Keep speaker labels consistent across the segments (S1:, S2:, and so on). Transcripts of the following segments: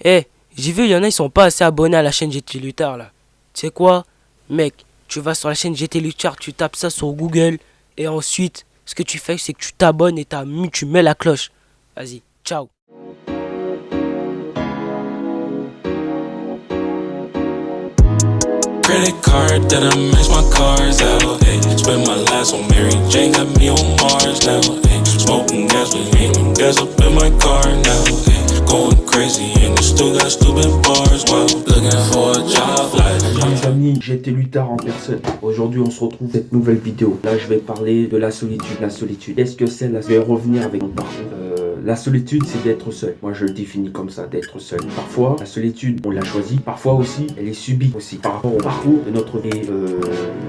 S1: Eh, j'ai vu, il y en a, ils sont pas assez abonnés à la chaîne GT Luttard là. Tu sais quoi, mec, tu vas sur la chaîne GT Luttard, tu tapes ça sur Google, et ensuite, ce que tu fais, c'est que tu t'abonnes et tu mets la cloche. Vas-y, ciao.
S2: Credit card that I max my cars out. Ayy, spend my last on Mary Jane, got me on Mars now. Ayy, smoking gas with him, gas up in my car now. Ayy, going crazy and still got stupid bars. Wow, looking for a job like.
S3: Les amis, j'étais Luttard en personne. Aujourd'hui, on se retrouve dans cette nouvelle vidéo. Là, je vais parler de la solitude. La solitude, qu'est-ce que c'est? Je vais revenir avec mon parcours. La solitude, c'est d'être seul. Moi, je le définis comme ça, d'être seul. Parfois, la solitude, on l'a choisie. Parfois aussi, elle est subie aussi. Par rapport au parcours de notre vie,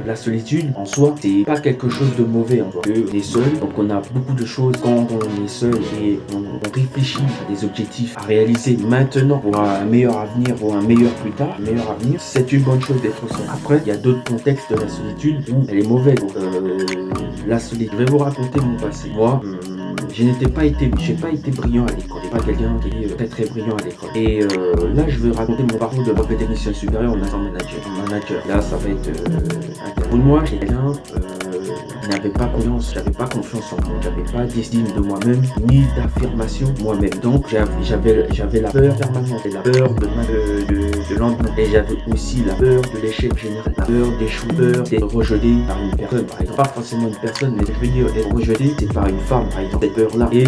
S3: la solitude, en soi, c'est pas quelque chose de mauvais en soi. On est seul, donc on a beaucoup de choses quand on est seul et on réfléchit à des objectifs à réaliser maintenant pour un meilleur avenir, pour un meilleur plus tard, un meilleur avenir. C'est une bonne chose d'être seul. Après, il y a d'autres contextes de la solitude où elle est mauvaise. Donc, la solitude. Je vais vous raconter mon passé. Moi, j'ai pas été brillant à l'école. Je suis pas quelqu'un qui est très brillant à l'école. Et là, je vais raconter mon parcours de brevet technicien supérieur en instant manager. Là, ça va être pour moi, j'étais quelqu'un qui n'avait pas confiance, j'avais pas confiance en moi, j'avais pas d'estime de moi-même, ni d'affirmation moi-même. Donc, j'avais la peur permanente, et la peur de lendemain. Et j'avais aussi la peur de l'échec général, la peur d'échouer, peur d'être rejeté par une personne, par exemple. Pas forcément une personne, mais je veux dire, être rejeté, c'est par une femme, par exemple. Cette peur-là. Et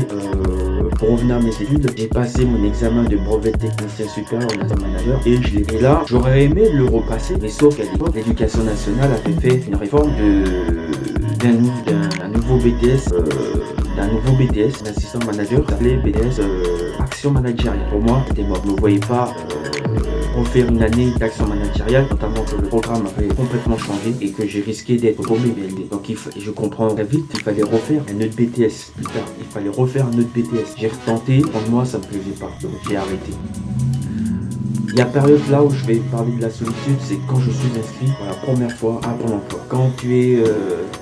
S3: pour revenir à mes études, j'ai passé mon examen de brevet technicien supérieur en instant manager et je l'ai fait là. J'aurais aimé le repasser, mais sauf qu'à l'époque, l'éducation nationale avait fait une réforme d'un nouveau BTS. D'assistant manager, s'appelait BTS Action Managériale. Pour moi, c'était mort. Je ne voyais pas refaire une année d'action managériale, notamment que le programme avait complètement changé et que j'ai risqué d'être paumé BLD. Donc je comprends très vite qu'il fallait refaire un autre BTS plus tard. Il fallait refaire un autre BTS. J'ai retenté, pour moi ça me plaisait pas, donc j'ai arrêté. Il y a période là où je vais parler de la solitude, c'est quand je suis inscrit pour la première fois à Pôle emploi. Quand tu es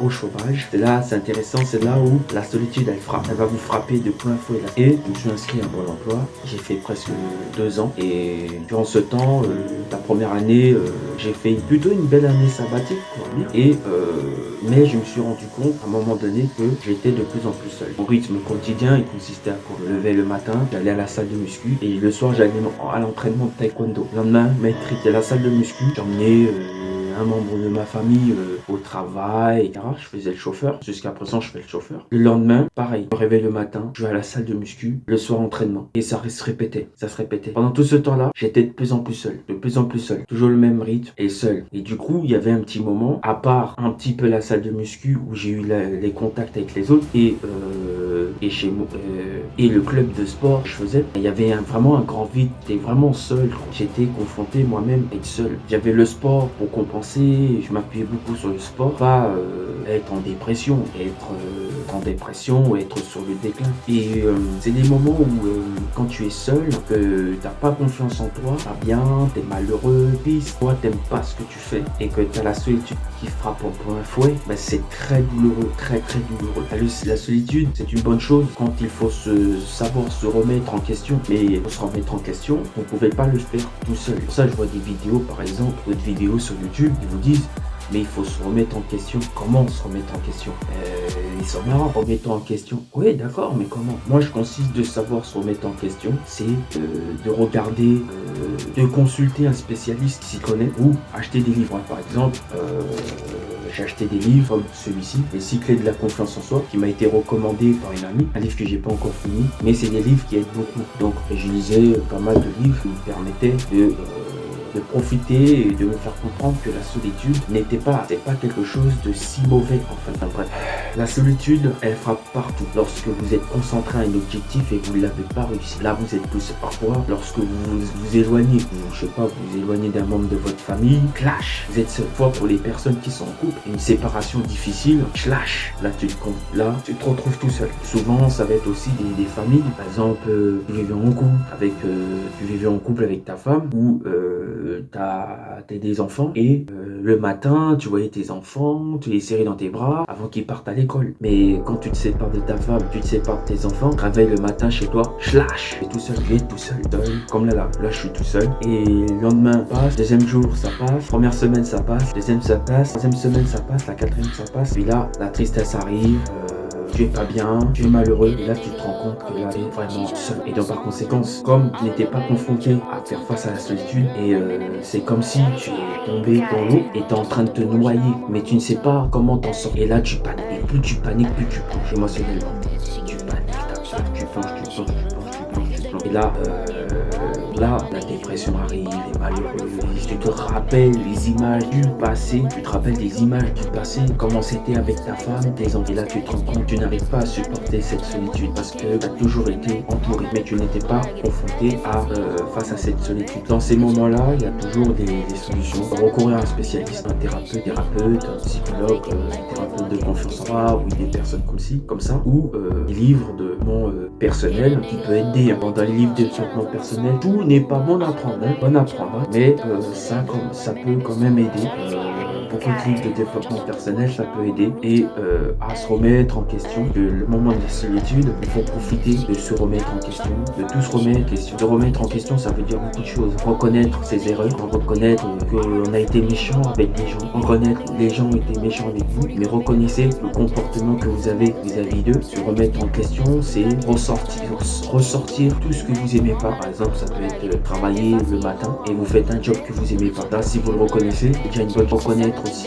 S3: au chômage, c'est là, c'est intéressant, c'est là où la solitude elle va vous frapper de plein fouet. Et je me suis inscrit à Pôle emploi, j'ai fait presque 2 ans et durant ce temps, la première année, j'ai fait plutôt une belle année sabbatique pour dire. Et mais je me suis rendu compte à un moment donné que j'étais de plus en plus seul. Mon rythme quotidien il consistait à me lever le matin, j'allais à la salle de muscu et le soir j'allais à l'entraînement de taekwondo. Le lendemain, j'étais à la salle de muscu, j'emmenais un membre de ma famille au travail, etc. Je faisais le chauffeur. Jusqu'à présent, je fais le chauffeur. Le lendemain, pareil. Je me réveille le matin, je vais à la salle de muscu. Le soir, entraînement. Et ça se répétait. Ça se répétait. Pendant tout ce temps-là, j'étais de plus en plus seul. De plus en plus seul. Toujours le même rythme et seul. Et du coup, il y avait un petit moment, à part un petit peu la salle de muscu où j'ai eu les contacts avec les autres et chez moi et le club de sport que je faisais, il y avait vraiment un grand vide. J'étais vraiment seul. J'étais confronté moi-même à être seul. J'avais le sport pour compenser. Je m'appuyais beaucoup sur le sport, pas être en dépression, ou être sur le déclin. Et c'est des moments où quand tu es seul, que t'as pas confiance en toi, pas bien, t'es malheureux, puis toi t'aimes pas ce que tu fais et que t'as la solitude qui frappe en plein fouet, ben c'est très douloureux, très très douloureux. La solitude, c'est une bonne chose quand il faut savoir se remettre en question, mais pour se remettre en question, on pouvait pas le faire tout seul. Pour ça, je vois des vidéos, par exemple, d'autres vidéos sur YouTube, ils vous disent mais il faut se remettre en question. Comment se remettre en question? Ils sont marrants, remettre en question. Oui, d'accord, mais comment? Moi, je consiste de savoir se remettre en question, c'est de regarder, de consulter un spécialiste qui s'y connaît ou acheter des livres. Par exemple, j'ai acheté des livres comme celui-ci, Les 6 clés de la confiance en soi, qui m'a été recommandé par une amie, un livre que j'ai pas encore fini, mais c'est des livres qui aident beaucoup. Donc, je lisais pas mal de livres qui me permettaient de profiter et de me faire comprendre que la solitude c'est pas quelque chose de si mauvais en fait. Enfin, bref, la solitude, elle frappe partout. Lorsque vous êtes concentré à un objectif et que vous ne l'avez pas réussi, là vous êtes plus. Parfois, lorsque vous vous éloignez, vous éloignez d'un membre de votre famille, clash. Vous êtes seul. Fois pour les personnes qui sont en couple, une séparation difficile, clash. Là tu te retrouves tout seul. Souvent, ça va être aussi des familles. Par exemple, tu vivais en couple avec ta femme ou t'as des enfants et le matin, tu voyais tes enfants, tu les serrais dans tes bras avant qu'ils partent à l'école. Mais quand tu te sépares de ta femme, tu te sépares de tes enfants, tu te réveilles le matin chez toi, je lâche, je suis tout seul, je vais tout seul, comme là, je suis tout seul. Et le lendemain passe, deuxième jour ça passe, première semaine ça passe, deuxième ça passe, troisième semaine ça passe, la quatrième ça passe. Puis là, la tristesse arrive. Tu es pas bien, tu es malheureux, et là tu te rends compte que là tu es vraiment seul. Et donc par conséquent, comme tu n'étais pas confronté à faire face à la solitude, et c'est comme si tu es tombé dans l'eau et tu es en train de te noyer, mais tu ne sais pas comment t'en sortir. Et là tu paniques, et plus tu paniques, plus tu plonges émotionnellement. Tu paniques, t'as peur, tu plonges. Et là, la dépression arrive, les malheureux, tu te rappelles les images du passé, tu te rappelles des images du passé, comment c'était avec ta femme, tes enfants. Et là, tu te rends compte, tu n'arrives pas à supporter cette solitude parce que tu as toujours été entouré, mais tu n'étais pas confronté face à cette solitude. Dans ces moments-là, il y a toujours des solutions. Recourir à un spécialiste, un thérapeute, un psychologue, un thérapeute de confiance en soi ou des personnes comme ça, ou des livres de développement personnel qui peut aider. Dans les livres de développement personnel, tout n'est pas bon à prendre, mais ça peut quand même aider. Beaucoup de livres de développement personnel, ça peut aider et à se remettre en question. Le moment de la solitude, il faut profiter de se remettre en question, de tout se remettre en question. Se remettre en question, ça veut dire beaucoup de choses. Reconnaître ses erreurs, reconnaître qu'on a été méchant avec les gens, reconnaître que les gens ont été méchants avec vous, mais reconnaissez le comportement que vous avez vis-à-vis d'eux. Se remettre en question, c'est ressortir tout ce que vous aimez pas. Par exemple, ça peut être travailler le matin et vous faites un job que vous aimez pas. Là, si vous le reconnaissez, c'est déjà une bonne reconnaître aussi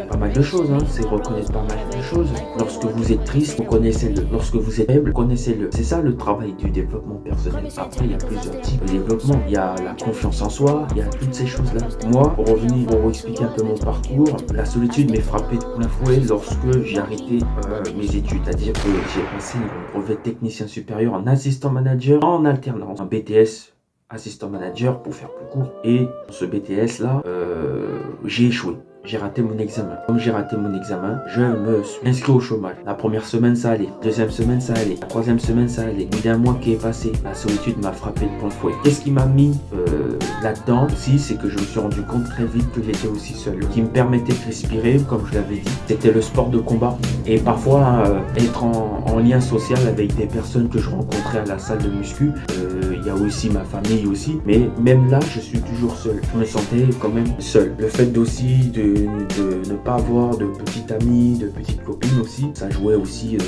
S3: pas mal de choses, c'est reconnaître pas mal de choses. Lorsque vous êtes triste, reconnaissez-le. Lorsque vous êtes faible, connaissez-le. C'est ça le travail du développement personnel. Après, il y a plusieurs types de développement. Il y a la confiance en soi, il y a toutes ces choses-là. Moi, pour vous expliquer un peu mon parcours, la solitude m'est frappée de plein fouet lorsque j'ai arrêté mes études. C'est-à-dire que j'ai passé un brevet de technicien supérieur en assistant manager en alternance, un BTS assistant manager pour faire plus court. Et ce BTS là, j'ai échoué. J'ai raté mon examen. Comme j'ai raté mon examen, je me suis inscrit au chômage. La première semaine, ça allait. Deuxième semaine, ça allait. La troisième semaine, ça allait. Au bout d'un mois qui est passé, la solitude m'a frappé de plein fouet. Qu'est-ce qui m'a mis là-dedans aussi, c'est que je me suis rendu compte très vite que j'étais aussi seul. Ce qui me permettait de respirer, comme je l'avais dit, c'était le sport de combat. Et parfois, être en lien social avec des personnes que je rencontrais à la salle de muscu. Il y a aussi ma famille aussi. Mais même là, je suis toujours seul. Je me sentais quand même seul. Le fait aussi de ne pas avoir de petites amies, de petites copines aussi, ça jouait aussi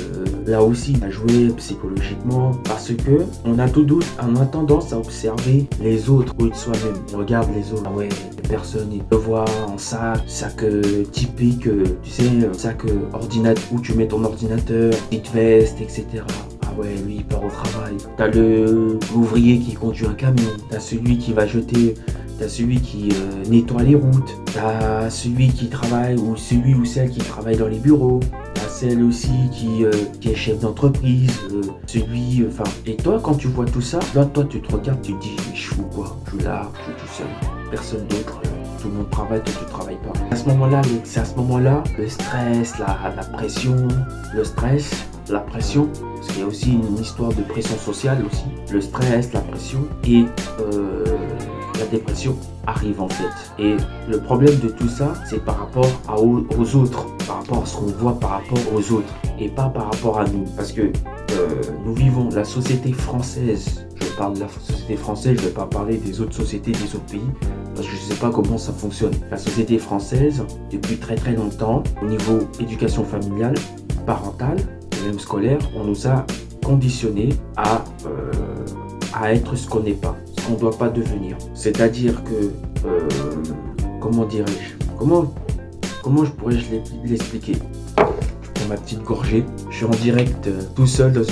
S3: là aussi, ça jouait psychologiquement parce que on a tendance à observer les autres au lieu de soi-même. On regarde les autres, ah ouais, les personnes, ils te voient en sac typique, tu sais, sac ordinateur où tu mets ton ordinateur, petite veste, etc. Ah ouais, lui il part au travail. T'as l'ouvrier qui conduit un camion, t'as celui qui va jeter. T'as celui qui nettoie les routes, t'as celui qui travaille ou celui ou celle qui travaille dans les bureaux, t'as celle aussi qui est chef d'entreprise, et toi quand tu vois tout ça, là toi tu te regardes, tu te dis mais je fous quoi, je suis là, je suis tout seul, personne d'autre, tout le monde travaille, toi tu travailles pas. C'est à ce moment-là, le stress, la pression, la pression, parce qu'il y a aussi une histoire de pression sociale aussi, le stress, la pression et la dépression arrive en fait. Et le problème de tout ça, c'est par rapport aux autres, par rapport à ce qu'on voit par rapport aux autres et pas par rapport à nous. Parce que nous vivons la société française, je parle de la société française, je ne vais pas parler des autres sociétés des autres pays, parce que je ne sais pas comment ça fonctionne. La société française, depuis très très longtemps, au niveau éducation familiale, parentale, et même scolaire, on nous a conditionnés à être ce qu'on n'est pas, ce qu'on ne doit pas devenir. C'est-à-dire que, comment je pourrais l'expliquer? Je prends ma petite gorgée, je suis en direct tout seul dans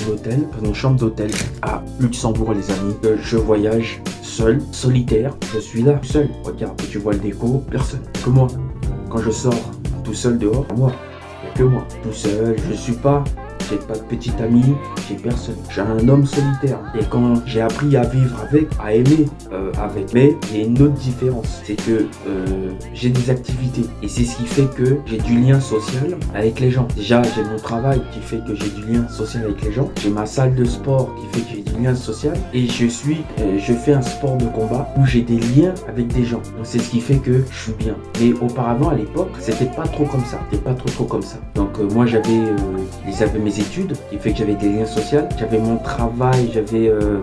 S3: une chambre d'hôtel à Luxembourg les amis. Je voyage seul, solitaire, je suis là, tout seul. Regarde, tu vois le déco, personne, que moi. Quand je sors tout seul dehors, moi, il n'y a que moi, tout seul, je suis pas j'ai pas de petite amie, j'ai personne. Je suis un homme solitaire. Et quand j'ai appris à vivre avec, à aimer avec, mais il y a une autre différence, c'est que j'ai des activités et c'est ce qui fait que j'ai du lien social avec les gens. Déjà, j'ai mon travail qui fait que j'ai du lien social avec les gens. J'ai ma salle de sport qui fait que j'ai du lien social et je fais un sport de combat où j'ai des liens avec des gens. Donc c'est ce qui fait que je suis bien. Mais auparavant, à l'époque, c'était pas trop comme ça. C'était pas trop comme ça. Donc moi, j'avais mes études qui fait que j'avais des liens sociaux. J'avais mon travail, je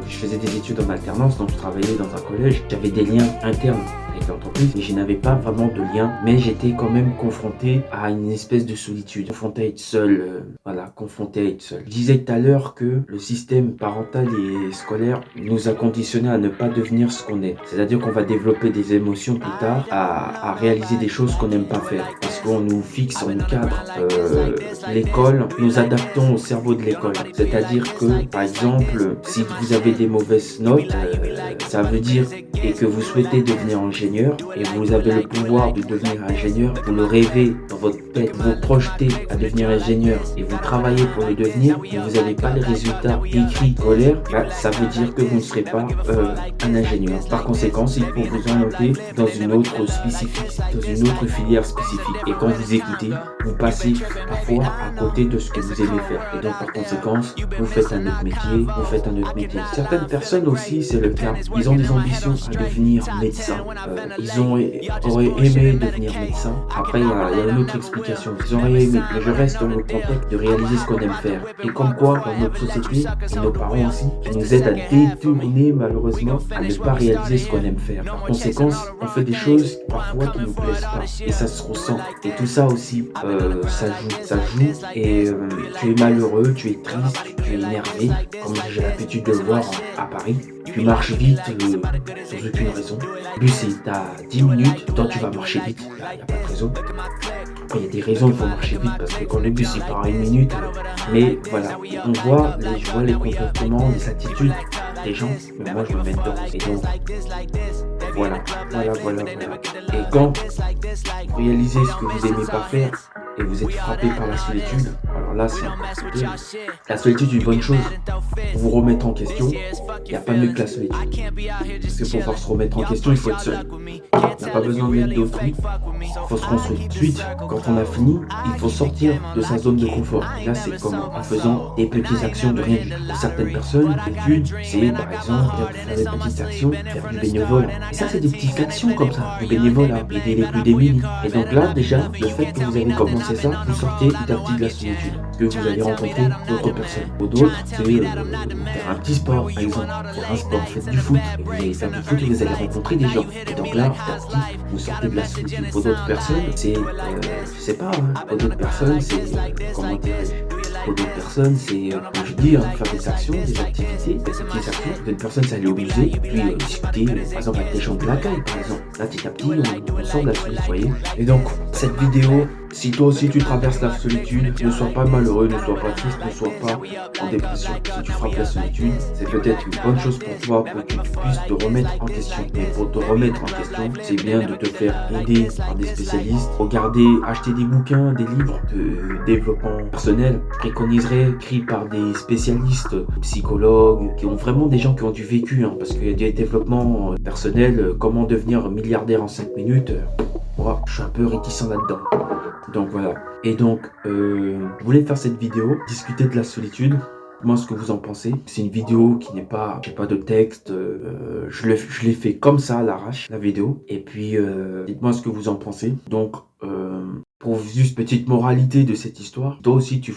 S3: faisais des études en alternance, donc je travaillais dans un collège. J'avais des liens internes avec l'entreprise, mais je n'avais pas vraiment de lien. Mais j'étais quand même confronté à une espèce de solitude, confronté à être seul. Confronté à être seul. Je disais tout à l'heure que le système parental et scolaire nous a conditionnés à ne pas devenir ce qu'on est. C'est-à-dire qu'on va développer des émotions plus tard, à réaliser des choses qu'on n'aime pas faire. Parce qu'on nous fixe, on nous cadre. L'école, nous adaptons au cerveau de l'école. C'est-à-dire que, par exemple, si vous avez des mauvaises notes, ça veut dire et que vous souhaitez devenir ingénieur et vous avez le pouvoir de devenir ingénieur, vous le rêvez dans votre tête, vous projetez à devenir ingénieur et vous travaillez pour le devenir, mais vous n'avez pas les résultats écrits scolaires, ça veut dire que vous ne serez pas un ingénieur. Par conséquent, il faut vous orienter dans une autre filière spécifique. Et quand vous écoutez, vous passez parfois à côté de ce que vous aimez faire. Et donc par conséquent, vous faites un autre métier, Certaines personnes aussi, c'est le cas. Ils ont des ambitions à devenir médecin. Auraient aimé devenir médecin. Après, il y a une autre explication. Ils auraient aimé, mais je reste dans le contexte de réaliser ce qu'on aime faire. Et comme quoi, dans notre société, et nos parents aussi, ils nous aident à détourner malheureusement à ne pas réaliser ce qu'on aime faire. Par conséquent, on fait des choses parfois qui nous plaisent pas. Et ça se ressent. Et tout ça aussi, ça joue. Et tu es malheureux, tu es triste, tu es énervé, comme j'ai l'habitude de le voir à Paris. Tu marches vite sans aucune raison. Le bus est à 10 minutes, toi tu vas marcher vite, il n'y a pas de raison. Après il y a des raisons, il faut marcher vite parce que quand le bus il part à 1 minute, mais voilà, je vois les comportements, les attitudes des gens, mais moi je me mets dedans. Et donc, voilà. Et quand vous réalisez ce que vous n'aimez pas faire et vous êtes frappé par la solitude, alors là c'est la solitude est une bonne chose. Vous remettre en question, il n'y a pas mieux que la solitude. Parce que pour pouvoir se remettre en question, il faut être seul. On n'a pas besoin de l'aide d'autrui, il faut se construire. Ensuite, quand on a fini, il faut sortir de sa zone de confort. Et là, c'est comment? En faisant des petites actions de rien du tout. Pour certaines personnes, l'étude, c'est par exemple faire des petites actions, faire du bénévolat. Et ça, c'est des petites actions comme ça, du bénévolat, aider les plus démunis. Et donc là, déjà, le fait que vous avez commencé ça, vous sortez petit à petit de la solitude. Parce que vous allez rencontrer d'autres personnes. Ou d'autres, c'est faire un petit sport, par exemple. Faire un sport, faites du foot. Et vous allez faire du foot et vous allez rencontrer des gens. Et donc là, petit à petit, vous sortez de la solitude. Pour d'autres personnes, c'est, je sais pas, pour d'autres personnes, c'est, comment dirais-je, pour d'autres personnes, c'est, comme je dis, faire des actions, des activités, des petites actions. Pour d'autres personnes, c'est aller au musée, et puis discuter, par exemple, avec des gens de l'accueil, par exemple. Là, petit à petit, on sort de la solitude, vous voyez. Et donc, cette vidéo, si toi aussi tu traverses la solitude, ne sois pas malheureux, ne sois pas triste, ne sois pas en dépression. Si tu frappes la solitude, c'est peut-être une bonne chose pour toi pour que tu puisses te remettre en question. Mais pour te remettre en question, c'est bien de te faire aider par des spécialistes. Regarder, acheter des bouquins, des livres de développement personnel, préconiserais, écrits par des spécialistes, psychologues, qui ont vraiment des gens qui ont du vécu, parce qu'il y a des développements personnels, comment devenir milliardaire en 5 minutes. Moi, je suis un peu réticent là-dedans. Donc voilà. Et donc, je voulais faire cette vidéo, discuter de la solitude. Dites-moi ce que vous en pensez. C'est une vidéo qui n'est pas, j'ai pas de texte. Je l'ai fait comme ça à l'arrache, la vidéo. Et puis, dites-moi ce que vous en pensez. Donc, pour juste petite moralité de cette histoire, toi aussi tu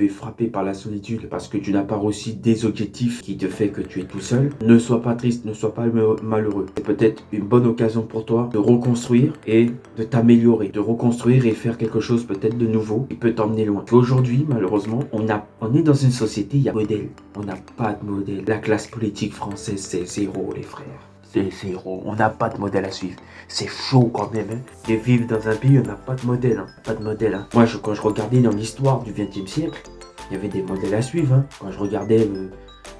S3: es frappé par la solitude parce que tu n'as pas réussi des objectifs qui te fait que tu es tout seul. Ne sois pas triste, ne sois pas malheureux. C'est peut-être une bonne occasion pour toi de reconstruire et de t'améliorer, de reconstruire et faire quelque chose peut-être de nouveau qui peut t'emmener loin. Aujourd'hui, malheureusement, on est dans une société, il y a modèle. On n'a pas de modèle. La classe politique française, c'est zéro, les frères. C'est zéro, on n'a pas de modèle à suivre. C'est chaud quand même, de vivre dans un pays où on n'a pas de modèle, Pas de modèle, Moi, quand je regardais dans l'histoire du XXe siècle, il y avait des modèles à suivre, Quand je regardais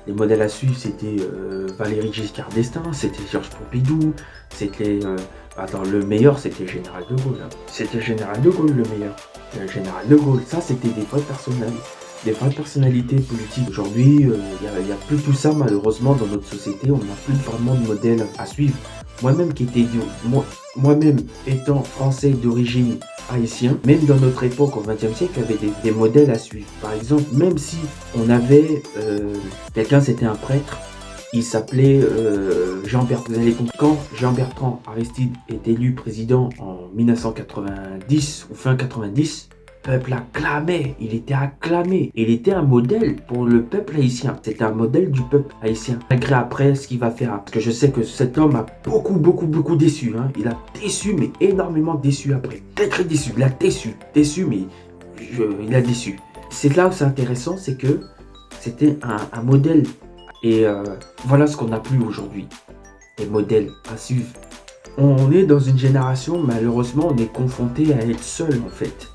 S3: les modèles à suivre, c'était Valéry Giscard d'Estaing, c'était Georges Pompidou, c'était... le meilleur, c'était Général de Gaulle, C'était Général de Gaulle, le meilleur. Général de Gaulle, ça, c'était des vrais personnages. des vraies personnalités politiques. Aujourd'hui, il n'y a plus tout ça malheureusement dans notre société. On n'a plus vraiment de modèle à suivre. Moi-même étant français d'origine haïtien, même dans notre époque au XXe siècle, il y avait des modèles à suivre. Par exemple, même si on avait quelqu'un, c'était un prêtre, il s'appelait Jean-Bertrand. Vous allez comprendre, quand Jean-Bertrand Aristide est élu président en 1990 ou fin 90, le peuple acclamait, il était acclamé. Il était un modèle pour le peuple haïtien. C'était un modèle du peuple haïtien. Malgré après ce qu'il va faire, parce que je sais que cet homme a beaucoup déçu. Hein. Il a déçu, mais énormément déçu après. Très déçu, il a déçu, mais il a déçu. C'est là où c'est intéressant, c'est que c'était un modèle. Et voilà ce qu'on n'a plus aujourd'hui. Des modèles à suivre. On est dans une génération, malheureusement, on est confronté à être seul en fait.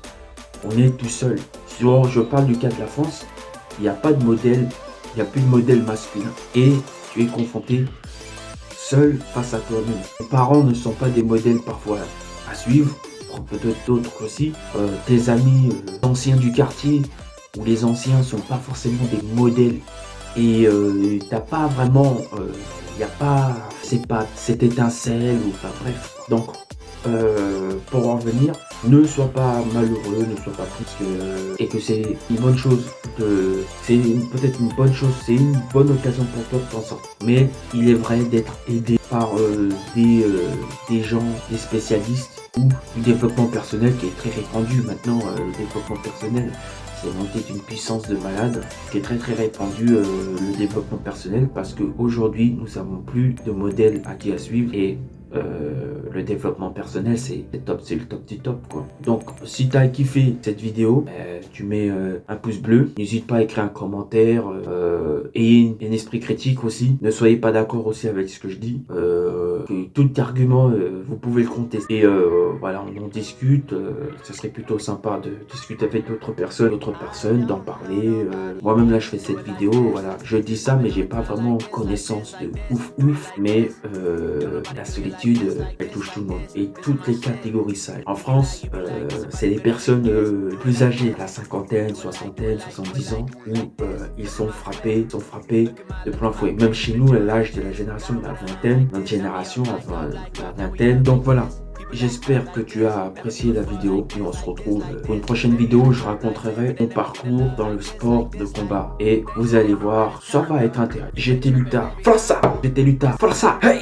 S3: On est tout seul. Si je parle du cas de la France, il n'y a pas de modèle, il n'y a plus de modèle masculin. Et tu es confronté seul face à toi-même. Tes parents ne sont pas des modèles parfois à suivre, peut-être d'autres aussi. Tes amis anciens du quartier ou les anciens ne sont pas forcément des modèles. Et t'as pas vraiment, y a pas, c'est pas cette étincelle ou enfin bref. Donc pour en venir, ne sois pas malheureux, ne sois pas triste et que c'est une bonne chose. C'est peut-être une bonne chose, c'est une bonne occasion pour toi de t'en sortir. Mais il est vrai d'être aidé par des gens, des spécialistes ou du développement personnel qui est très répandu maintenant. Le développement personnel, c'est monté d'une puissance de malade qui est très répandu, le développement personnel, parce qu'aujourd'hui nous n'avons plus de modèle à qui à suivre et le développement personnel c'est le top du top quoi. Donc si tu as kiffé cette vidéo, tu mets un pouce bleu, n'hésite pas à écrire un commentaire, ayez un esprit critique aussi, ne soyez pas d'accord aussi avec ce que je dis, tout argument vous pouvez le contester et voilà, on en discute, ça serait plutôt sympa de discuter avec d'autres personnes, d'en parler. Moi-même là je fais cette vidéo, voilà, je dis ça mais j'ai pas vraiment connaissance de ouf, mais la solitude elle touche tout le monde et toutes les catégories sales. En France, c'est les personnes plus âgées, la cinquantaine, soixantaine, 70 ans, où ils sont frappés de plein fouet. Même chez nous, l'âge de la génération de la vingtaine, notre génération avant la vingtaine. Donc voilà. J'espère que tu as apprécié la vidéo et on se retrouve pour une prochaine vidéo où je raconterai mon parcours dans le sport de combat et vous allez voir, ça va être intéressant. J'étais lutteur, força, hey.